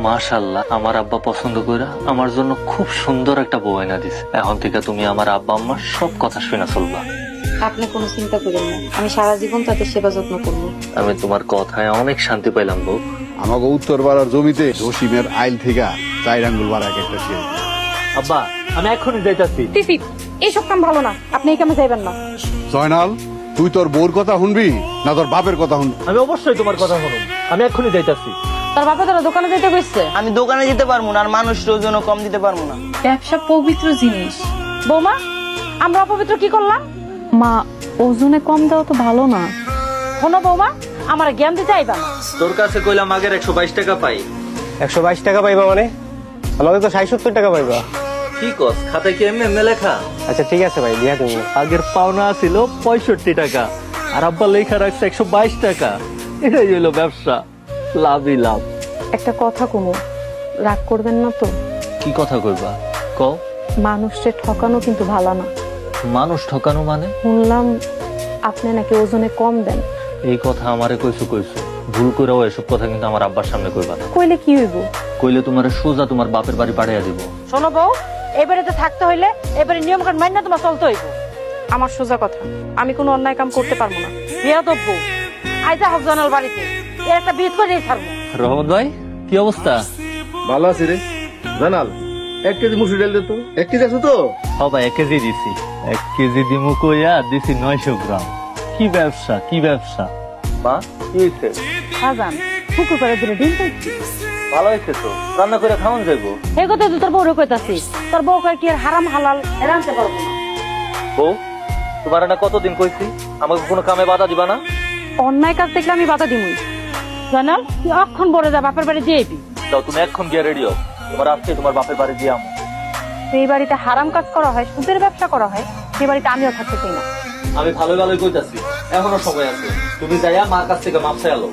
মাশাআল্লাহ, আমার আব্বা পছন্দ করে আমার জন্য খুব সুন্দর একটা বউ এনে দিছে। এখন থেকে তুমি আমার আব্বা আম্মার সব কথা শুনে চলবা। আপনি কোনো চিন্তা করেন না, আমি সারা জীবন তাদের সেবা যত্ন করবো। আমি তোমার কথায় অনেক শান্তি পাইলাম বউ। আমাকে উত্তর পাড়ার জমিতে জসিমের আইল থেকে 4 আঙ্গুল বাড়া একটা ছিল। আব্বা, আমি এখনই যাইতাছি। তিসি, এইসব কাম ভালো না, আপনি এই কামে যাইবেন না। জয়নাল, তুই তোর বউর কথা শুনবি না তোর বাপের কথা শুনবি? আমি অবশ্যই তোমার কথা শুনুম, আমি এখনই যাইতাছি। তার বাপে তারা দোকানে যেতে কইছে। আমি দোকানে যেতে পারবো না, আর মানুষ ওজনও কম দিতে পারবো না। ব্যবসা পবিত্র জিনিস। বৌমা, আমরা অপবিত্র কি করলাম? মা, ওজনে কম দেওয়া তো ভালো না। শোনো বৌমা, আমার জ্ঞান দিতে আইবা না। তোর কাছে কইলাম আগের 122 টাকা পাই। 122 টাকা পাইবা মানে? আমাকে তো 60-70 টাকা পাইবা। কি কস, খাতায় কি এমনি লেখা? আচ্ছা ঠিক আছে ভাই, দিয়া তুমি। আগের পাওনা ছিল 65 টাকা, আর আব্বা লেখা রাখছে 122 টাকা। এটাই হলো ব্যবসা, লাভই লাভ। একটা কথা কমু, রাগ করবেন না তো? কি কথা কইবা কও? মানুষকে ঠকানো কিন্তু ভালো না। মানুষ ঠকানো মানে? শুনলাম আপনি নাকি ওজনে কম দেন। এই কথা আমারে কইছো। ভুল করেও এসব কথা কিন্তু আমার আব্বার সামনে কইবা না। কইলে কি হইব? কইলে তোমার সোজা তোমার বাপের বাড়ি পাঠিয়ে দিব। শোনো বউ, এবারে তো থাকতে হইলে এবারে নিয়ম কানুন মাইনা তোমার চলতে হইব। আমার সোজা কথা, আমি কোনো অন্যায় কাম করতে পারবো না। বিয়া দেবো আইজা হক জানাল বাড়িতে, এর একটা বিয়ে করেই ছাড়বো। রহমত ভাই, কি অবস্থা? ভালো আছি রে জানাল। 1 কেজি মুসুর ডাল দে তো। 1 কেজি আছে তো? হ্যাঁ ভাই, 1 কেজি দিছি। 1 কেজি দিমু কইয়া দিছি 900 গ্রাম। কি ব্যবসা মা, কি হইছে? খাজান পুকুর পাড়ে দিলে ডিম পাইছি। ভালো হইছে তো, রান্না করে খাওয়ান যাইবো। এই কথা তো তোর বউরে কইতাছি, তোর বউ কয় কি আর হারাম হালাল রাঁধতে পারবো না। বউ, তোমার না কতদিন কইছি আমাকে কোনো কামে বাধা দিবা না? অন্যায় কাজ দেখলে আমি বাধা দিমুই। জানাল, তুই অক্ষণ বড় যা বাপের বাড়ি দিয়ে আইবি। তাও তুমি এখন গিয়ে রেডি হও, তোমার আজকে তোমার বাপের বাড়ি দিয়ে আমো। সেই বাড়িতে হারাম কাজ করা হয়, সুদের ব্যবসা করা হয়, সেই বাড়িতে আমিও থাকতে চাই না। আমি ভালোই কইতাছি, এখনো সময় আছে। তুমি যাইয়া মার কাছ থেকে মাপ চাইলো।